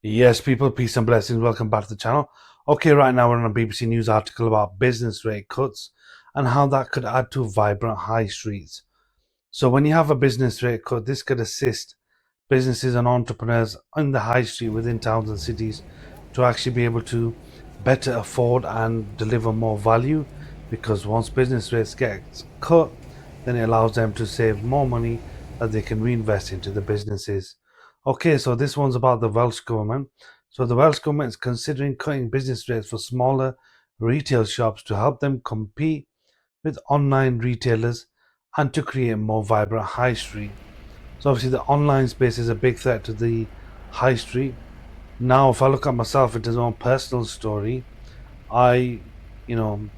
Yes, people, peace and blessings. Welcome back to the channel. Okay, right now we're on a BBC News article about business rate cuts and how that could add to vibrant high streets. So when you have a business rate cut, this could assist businesses and entrepreneurs in the high street within towns and cities to actually be able to better afford and deliver more value, because once business rates get cut, then it allows them to save more money that they can reinvest into the businesses. Okay, so this one's about the Welsh Government. So the Welsh Government is considering cutting business rates for smaller retail shops to help them compete with online retailers and to create a more vibrant high street. So obviously the online space is a big threat to the high street. Now, if I look at myself into my own personal story, I,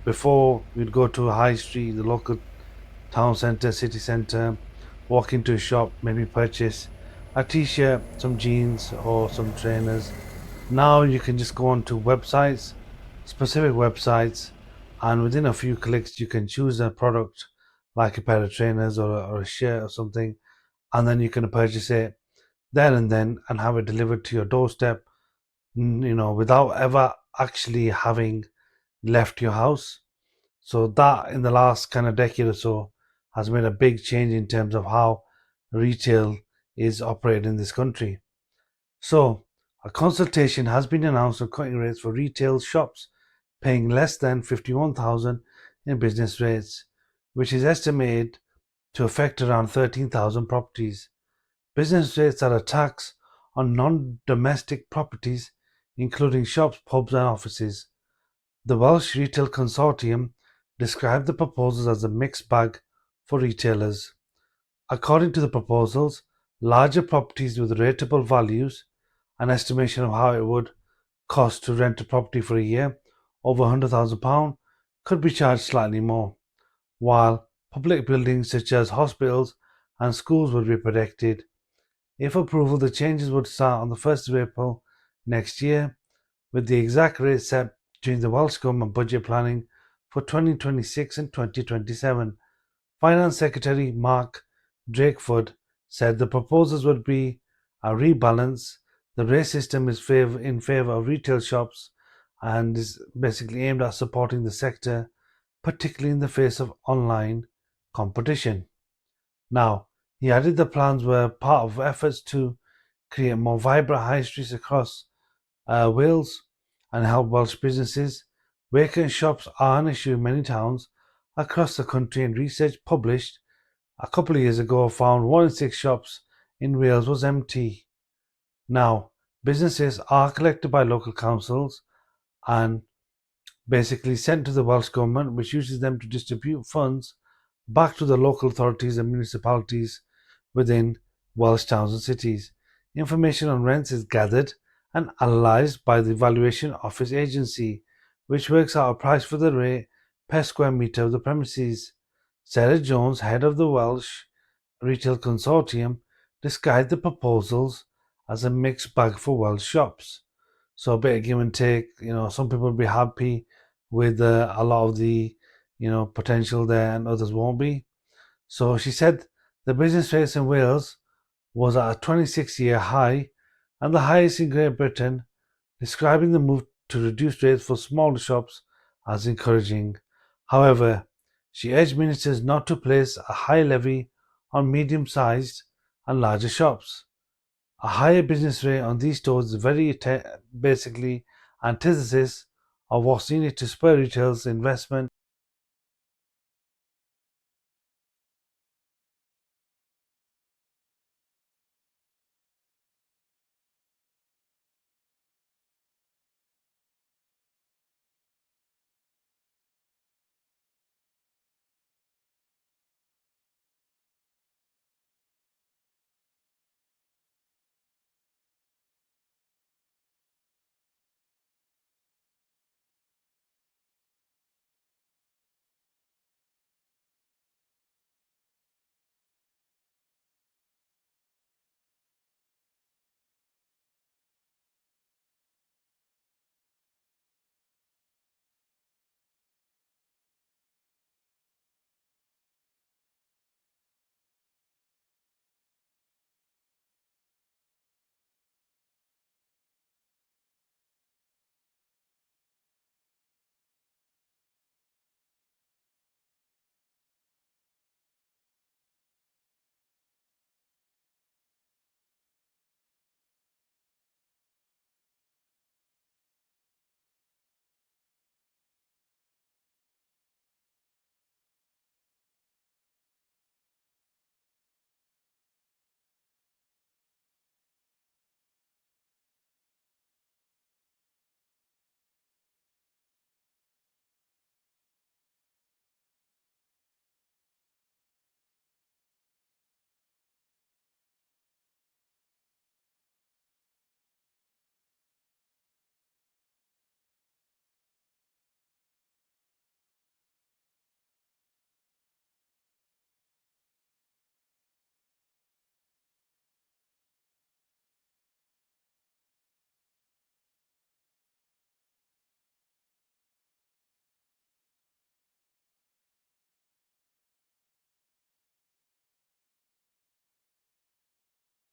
before we'd go to a high street, the local town centre, city centre, walk into a shop, maybe purchase a t-shirt, some jeans or some trainers. Now you can just go onto websites, specific websites, and within a few clicks you can choose a product like a pair of trainers or a shirt or something, and then you can purchase it there and then and have it delivered to your doorstep, without ever actually having left your house. So that in the last kind of decade or so has made a big change in terms of how retail is operated in this country. So a consultation has been announced on cutting rates for retail shops paying less than 51,000 in business rates, which is estimated to affect around 13,000 properties. Business rates are a tax on non-domestic properties, including shops, pubs and offices. The Welsh Retail Consortium described the proposals as a mixed bag for retailers. According to the proposals, larger properties with rateable values, an estimation of how it would cost to rent a property for a year, over £100,000, could be charged slightly more, while public buildings such as hospitals and schools would be protected. If approval, the changes would start on the 1st of April next year, with the exact rate set during the Welsh Government budget planning for 2026 and 2027. Finance Secretary Mark Drakeford said the proposals would be a rebalance. The rate system is in favour of retail shops and is basically aimed at supporting the sector, particularly in the face of online competition. Now, he added the plans were part of efforts to create more vibrant high streets across Wales and help Welsh businesses. Vacant shops are an issue in many towns across the country, and research published a couple of years ago found 1 in 6 shops in Wales was empty. Now, businesses are collected by local councils and basically sent to the Welsh Government, which uses them to distribute funds back to the local authorities and municipalities within Welsh towns and cities. Information on rents is gathered and analysed by the Valuation Office Agency, which works out a price for the rate per square metre of the premises. Sarah Jones, head of the Welsh Retail Consortium, described the proposals as a mixed bag for Welsh shops. So a bit of give and take. Some people will be happy with a lot of the potential there, and others won't be. So she said the business rates in Wales was at a 26-year high and the highest in Great Britain, describing the move to reduce rates for smaller shops as encouraging. However, she urged ministers not to place a high levy on medium-sized and larger shops. A higher business rate on these stores is basically antithesis of what's needed to spur retail's investment